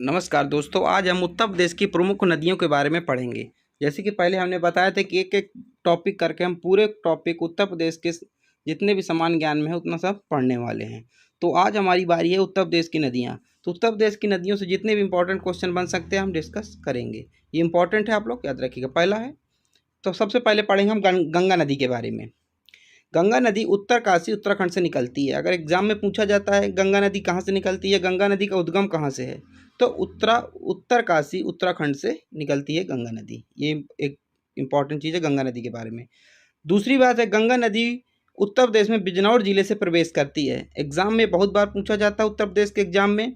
नमस्कार दोस्तों, आज हम उत्तर प्रदेश की प्रमुख नदियों के बारे में पढ़ेंगे। जैसे कि पहले हमने बताया था कि एक एक टॉपिक करके हम पूरे टॉपिक उत्तर प्रदेश के जितने भी सामान्य ज्ञान में है उतना सब पढ़ने वाले हैं। तो आज हमारी बारी है उत्तर प्रदेश की नदियाँ। तो उत्तर प्रदेश की नदियों से जितने भी इंपॉर्टेंट क्वेश्चन बन सकते हैं हम डिस्कस करेंगे। ये इंपॉर्टेंट है, आप लोग याद रखिएगा। पहला है, तो सबसे पहले पढ़ेंगे हम गंगा नदी के बारे में। गंगा नदी उत्तरकाशी उत्तराखंड से निकलती है। अगर एग्जाम में पूछा जाता है गंगा नदी कहाँ से निकलती है, गंगा नदी का उद्गम कहाँ से है, तो उत्तरकाशी उत्तराखंड से निकलती है गंगा नदी। ये एक इम्पॉर्टेंट चीज़ है गंगा नदी के बारे में। दूसरी बात है, गंगा नदी उत्तर प्रदेश में बिजनौर जिले से प्रवेश करती है। एग्जाम में बहुत बार पूछा जाता है उत्तर प्रदेश के एग्जाम में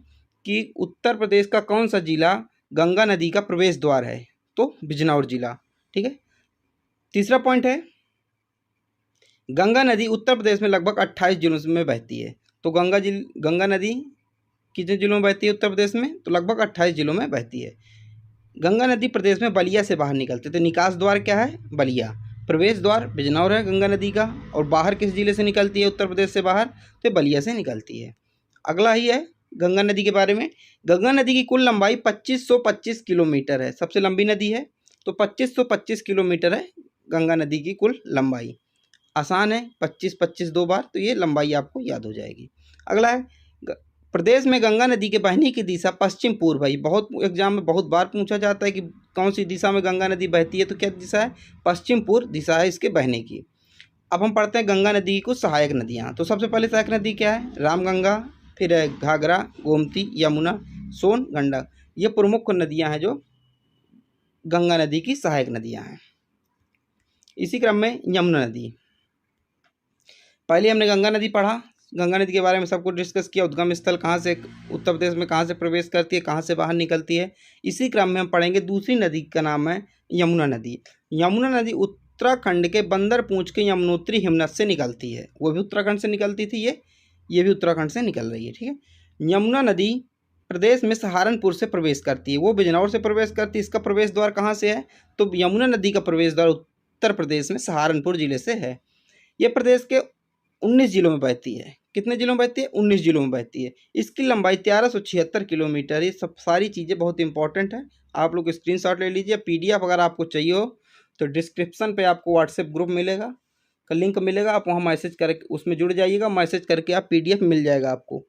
कि उत्तर प्रदेश का कौन सा जिला गंगा नदी का प्रवेश द्वार है, तो बिजनौर जिला। ठीक है। तीसरा पॉइंट है, गंगा नदी उत्तर प्रदेश में लगभग 28 जिलों में बहती है। तो गंगा नदी कितने जिलों में बहती है उत्तर प्रदेश में, तो लगभग 28 जिलों में बहती है। गंगा नदी प्रदेश में बलिया से बाहर निकलती है। तो निकास द्वार क्या है, बलिया। प्रवेश द्वार बिजनौर है गंगा नदी का। और बाहर किस जिले से निकलती है उत्तर प्रदेश से बाहर, तो बलिया से निकलती है। अगला ही है गंगा नदी के बारे में। गंगा नदी की कुल लंबाई 2525 किलोमीटर है। सबसे लंबी नदी है, तो 2525 किलोमीटर है गंगा नदी की कुल लंबाई। आसान है, 25-25 दो बार, तो ये लंबाई आपको याद हो जाएगी। अगला है, प्रदेश में गंगा नदी के बहने की दिशा पश्चिम पूर्व है। बहुत एग्जाम में बहुत बार पूछा जाता है कि कौन सी दिशा में गंगा नदी बहती है, तो क्या दिशा है, पश्चिम पूर्व दिशा है इसके बहने की। अब हम पढ़ते हैं गंगा नदी की कुछ सहायक नदियाँ। तो सबसे पहले सहायक नदी क्या है, रामगंगा, फिर है घाघरा, गोमती, यमुना, सोन, गंडक। ये प्रमुख नदियाँ हैं जो गंगा नदी की सहायक नदियाँ हैं। इसी क्रम में यमुना नदी। पहले हमने गंगा नदी पढ़ा, गंगा नदी के बारे में सब कुछ डिस्कस किया। उद्गम स्थल कहाँ से उत्तर प्रदेश में कहाँ से प्रवेश करती है, कहाँ से बाहर निकलती है। इसी क्रम में हम पढ़ेंगे दूसरी नदी का नाम है यमुना नदी। यमुना नदी उत्तराखंड के बंदरपूंछ के यमुनोत्री हिमनद से निकलती है। वो भी उत्तराखंड से निकलती थी, ये भी उत्तराखंड से निकल रही है। ठीक है। यमुना नदी प्रदेश में सहारनपुर से प्रवेश करती है। वो बिजनौर से प्रवेश करती है। इसका प्रवेश द्वार कहाँ से है, तो यमुना नदी का प्रवेश द्वार उत्तर प्रदेश में सहारनपुर जिले से है। ये प्रदेश के 19 जिलों में बहती है। कितने जिलों में बहती है, 19 जिलों में बहती है। इसकी लंबाई 1376 किलोमीटर। ये सब सारी चीज़ें बहुत इंपॉर्टेंट है, आप लोग स्क्रीनशॉट ले लीजिए। पीडीएफ अगर आपको चाहिए हो तो डिस्क्रिप्शन पे आपको व्हाट्सएप ग्रुप मिलेगा, का लिंक मिलेगा, आप वहाँ मैसेज करके उसमें जुड़ जाइएगा। मैसेज करके आप पीडीएफ मिल जाएगा आपको।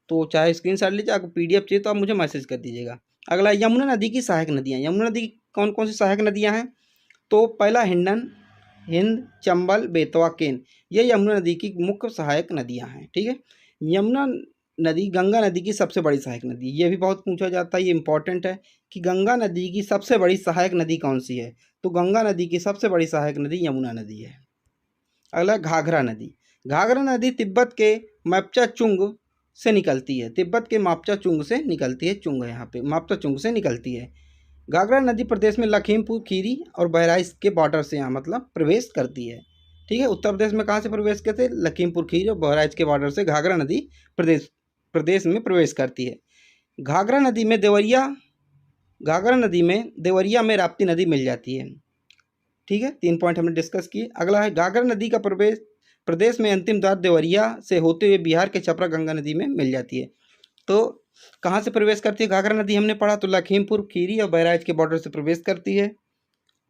तो चाहे स्क्रीनशॉट लीजिए, आपको पीडीएफ चाहिए तो आप मुझे मैसेज कर दीजिएगा। अगला, यमुना नदी की सहायक नदियाँ। यमुना नदी की कौन कौन सी सहायक नदियाँ हैं, तो पहला हिंडन, हिंद, चंबल, बेतवा, केन। ये यमुना नदी की मुख्य सहायक नदियां हैं। ठीक है। यमुना नदी गंगा नदी की सबसे बड़ी सहायक नदी। ये भी बहुत पूछा जाता है, ये इंपॉर्टेंट है कि गंगा नदी की सबसे बड़ी सहायक नदी कौन सी है, तो गंगा नदी की सबसे बड़ी सहायक नदी यमुना नदी है। अगला, घाघरा नदी। घाघरा नदी तिब्बत के मैप्चा चुंग से निकलती है। तिब्बत के मापचा चुंग से निकलती है, चुंग है यहाँ पे, मापचा चुंग से निकलती है। घाघरा नदी प्रदेश में लखीमपुर खीरी और बहराइच के बॉर्डर से यहाँ मतलब प्रवेश करती है। ठीक है। उत्तर प्रदेश में कहाँ से प्रवेश करते हैं, लखीमपुर खीरी और बहराइच के बॉर्डर से घाघरा नदी प्रदेश में प्रवेश करती है। घाघरा नदी में देवरिया में राप्ती नदी मिल जाती है। ठीक है। 3 पॉइंट हमने डिस्कस किए। अगला है, घाघरा नदी का प्रदेश में अंतिम द्वार देवरिया से होते हुए बिहार के छपरा गंगा नदी में मिल जाती है। तो कहाँ से प्रवेश करती है घाघरा नदी, हमने पढ़ा, तो लखीमपुर खीरी और बहराइच के बॉर्डर से प्रवेश करती है।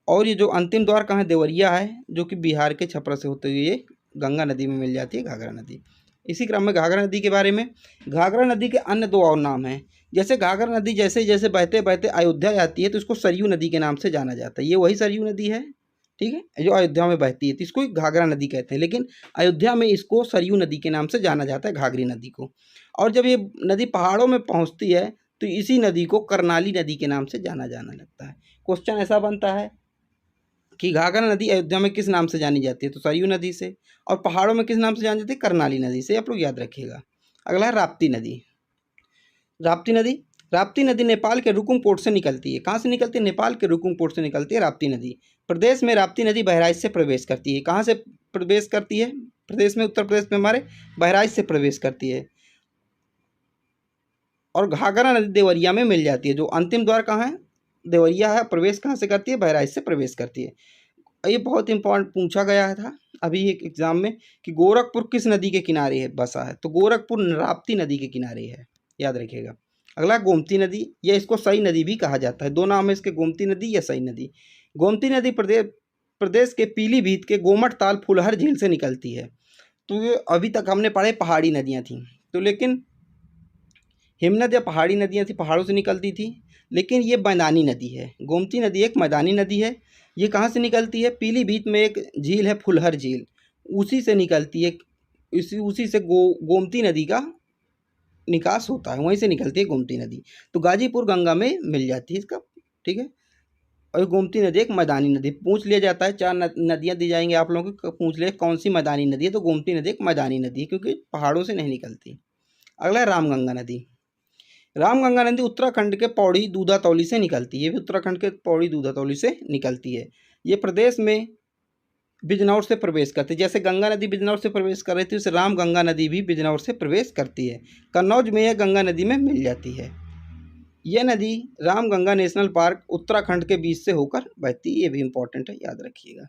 और ये जो अंतिम द्वार कहाँ है, देवरिया है, जो कि बिहार के छपरा से होते हुए ये गंगा नदी में मिल जाती है घाघरा नदी। इसी क्रम में घाघरा नदी के बारे में, घाघरा नदी के अन्य 2 और नाम हैं। जैसे घाघरा नदी जैसे जैसे बहते बहते अयोध्या जाती है तो इसको सरयू नदी के नाम से जाना जाता है। ये वही सरयू नदी है, ठीक है, जो अयोध्या में बहती है, तो इसको घाघरा नदी कहते हैं। लेकिन अयोध्या में इसको सरयू नदी के नाम से जाना जाता है, घाघरी नदी को। और जब ये नदी पहाड़ों में पहुंचती है तो इसी नदी को करनाली नदी के नाम से जाना लगता है। क्वेश्चन ऐसा बनता है कि घाघरा नदी अयोध्या में किस नाम से जानी जाती है, तो सरयू नदी से। और पहाड़ों में किस नाम से जानी जाती है, करनाली नदी से। आप लोग याद रखिएगा। अगला है राप्ती नदी। राप्ती नदी नेपाल के रुकुम पोर्ट से निकलती है। कहाँ से निकलती है, नेपाल के रुकुम पोर्ट से निकलती है राप्ती नदी। प्रदेश में राप्ती नदी बहराइच से प्रवेश करती है। कहाँ से प्रवेश करती है, प्रदेश में, उत्तर प्रदेश में हमारे बहराइच से प्रवेश करती है। और घाघरा नदी देवरिया में मिल जाती है। जो अंतिम द्वार कहाँ है, देवरिया है। प्रवेश कहाँ से करती है, बहराइच से प्रवेश करती है। ये बहुत इंपॉर्टेंट पूछा गया था अभी एक एग्जाम में कि गोरखपुर किस नदी के किनारे है बसा है, तो गोरखपुर राप्ती नदी के किनारे है, याद रखिएगा। अगला गोमती नदी, या इसको सई नदी भी कहा जाता है। दो नाम है इसके, गोमती नदी या सई नदी। गोमती नदी प्रदेश के पीलीभीत के गोमट ताल फुलहर झील से निकलती है। तो ये अभी तक हमने पढ़े पहाड़ी नदियाँ थीं, तो लेकिन हिमनद या पहाड़ी नदियाँ थी, पहाड़ों से निकलती थी, लेकिन ये मैदानी नदी है। गोमती नदी एक मैदानी नदी है। ये कहाँ से निकलती है? पीलीभीत में एक झील है फुलहर झील, उसी से निकलती है। उसी से गोमती नदी का निकास होता है, वहीं से निकलती है गोमती नदी। तो गाजीपुर गंगा में मिल जाती है इसका, ठीक है। और गोमती नदी एक मैदानी नदी, पूछ लिया जाता है, 4 नदियाँ दी जाएंगी आप लोगों को, पूछ लिया कौन सी मैदानी नदी है, तो गोमती नदी एक मैदानी नदी है, क्योंकि पहाड़ों से नहीं निकलती। अगला है रामगंगा नदी। रामगंगा नदी उत्तराखंड के पौड़ी दूधातौली से निकलती है। ये भी उत्तराखंड के पौड़ी दूधातौली से निकलती है। ये प्रदेश में बिजनौर से प्रवेश करती है। जैसे गंगा नदी बिजनौर से प्रवेश कर रही थी, उसे रामगंगा नदी भी बिजनौर से प्रवेश करती है। कन्नौज में यह गंगा नदी में मिल जाती है। यह नदी रामगंगा नेशनल पार्क उत्तराखंड के बीच से होकर बहती है। ये भी इंपॉर्टेंट है, याद रखिएगा।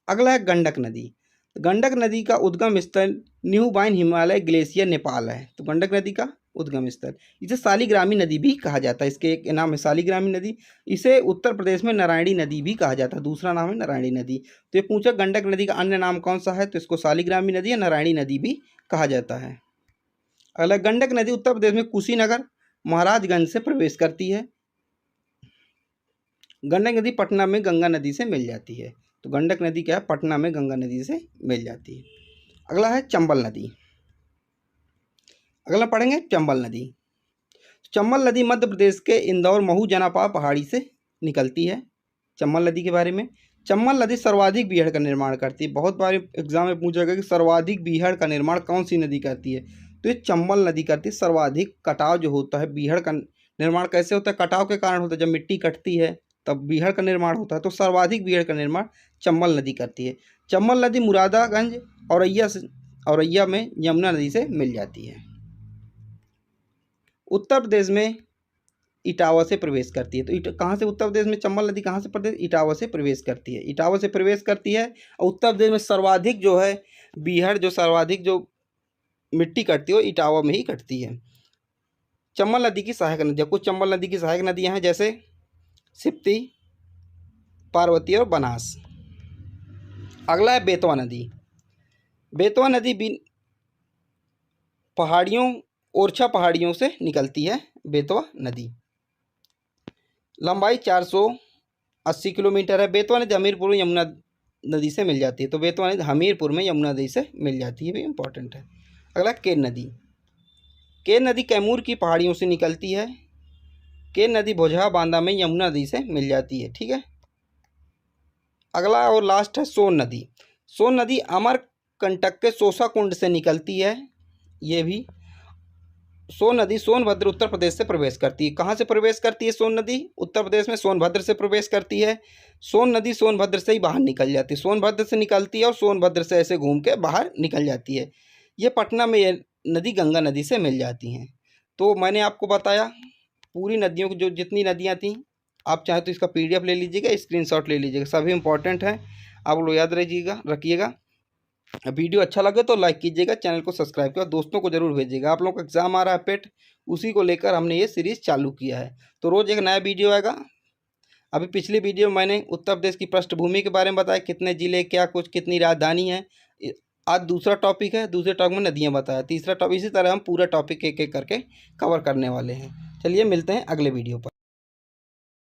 अगला है गंडक नदी। गंडक नदी का उद्गम स्थल न्यू बाइन हिमालय ग्लेशियर नेपाल है। तो गंडक नदी का उद्गम स्थल, इसे शालिग्रामी नदी भी कहा जाता है। इसके एक नाम है शालिग्रामी नदी। इसे उत्तर प्रदेश में नारायणी नदी भी कहा जाता है, दूसरा नाम है नारायणी नदी। तो ये पूछा गंडक नदी का अन्य नाम कौन सा है, तो इसको शालिग्रामी नदी या नारायणी नदी भी कहा जाता है। अगला, गंडक नदी उत्तर प्रदेश में कुशीनगर महाराजगंज से प्रवेश करती है। गंडक नदी पटना में गंगा नदी से मिल जाती है। तो गंडक नदी क्या है, पटना में गंगा नदी से मिल जाती है। अगला है चंबल नदी। अगला पढ़ेंगे चंबल नदी। चंबल नदी मध्य प्रदेश के इंदौर महू जनापा पहाड़ी से निकलती है। चंबल नदी के बारे में, चंबल नदी सर्वाधिक बीहड़ का निर्माण करती है। बहुत बार एग्जाम में पूछा गया कि सर्वाधिक बीहड़ का निर्माण कौन सी नदी करती है, तो ये चंबल नदी करती है। सर्वाधिक कटाव जो होता है, बीहड़ का निर्माण कैसे होता है, कटाव के कारण होता है। जब मिट्टी कटती है तब बीहड़ का निर्माण होता है, तो सर्वाधिक बीहड़ का निर्माण चंबल नदी करती है। चंबल नदी मुरादागंज औरैया में यमुना नदी से मिल जाती है। उत्तर प्रदेश में इटावा से प्रवेश करती है। तो कहाँ से उत्तर प्रदेश में चंबल नदी कहाँ से प्रदेश, इटावा से प्रवेश करती है। इटावा से प्रवेश करती है और उत्तर प्रदेश में सर्वाधिक जो है बीहड़, जो सर्वाधिक जो मिट्टी कटती है वो इटावा में ही कटती है। चंबल नदी की सहायक नदियाँ, कुछ चंबल नदी की सहायक नदियाँ हैं, जैसे सिप्ती, पार्वती और बनास। अगला है बेतवा नदी। बेतवा नदी पहाड़ियों, ओरछा पहाड़ियों से निकलती है। बेतवा नदी लंबाई 480 किलोमीटर है। बेतवा नदी हमीरपुर में यमुना नदी से मिल जाती है। तो बेतवा नदी हमीरपुर में यमुना नदी से मिल जाती है, भी इम्पोर्टेंट है। अगला केन नदी। केन नदी कैमूर की पहाड़ियों से निकलती है। केन नदी भोजहा बांदा में यमुना नदी से मिल जाती है, ठीक है। अगला और लास्ट है सोन नदी। सोन नदी अमरकंटक के सोसा कुंड से निकलती है। ये भी सोन नदी सोनभद्र उत्तर प्रदेश से प्रवेश करती है। कहाँ से प्रवेश करती है सोन नदी? उत्तर प्रदेश में सोनभद्र से प्रवेश करती है। सोन नदी सोनभद्र से ही बाहर निकल जाती है, सोनभद्र से निकलती है और सोनभद्र से ऐसे घूम के बाहर निकल जाती है। ये पटना में ये नदी गंगा नदी से मिल जाती हैं। तो मैंने आपको बताया पूरी नदियों की, जो जितनी नदियाँ थीं, आप चाहे तो इसका PDF ले लीजिएगा, स्क्रीनशॉट ले लीजिएगा, सभी इंपॉर्टेंट हैं, आप लोग याद रखिएगा। वीडियो अच्छा लगे तो लाइक कीजिएगा, चैनल को सब्सक्राइब कीजिएगा, दोस्तों को जरूर भेजिएगा। आप लोगों का एग्जाम आ रहा है पेट, उसी को लेकर हमने ये सीरीज़ चालू किया है। तो रोज़ एक नया वीडियो आएगा। अभी पिछली वीडियो में मैंने उत्तर प्रदेश की पृष्ठभूमि के बारे में बताया, कितने ज़िले, क्या कुछ, कितनी राजधानी है। आज दूसरा टॉपिक है, दूसरे टॉपिक में नदियाँ बताया, तीसरा टॉपिक, इसी तरह हम पूरा टॉपिक एक एक करके कवर करने वाले हैं। चलिए मिलते हैं अगले वीडियो पर।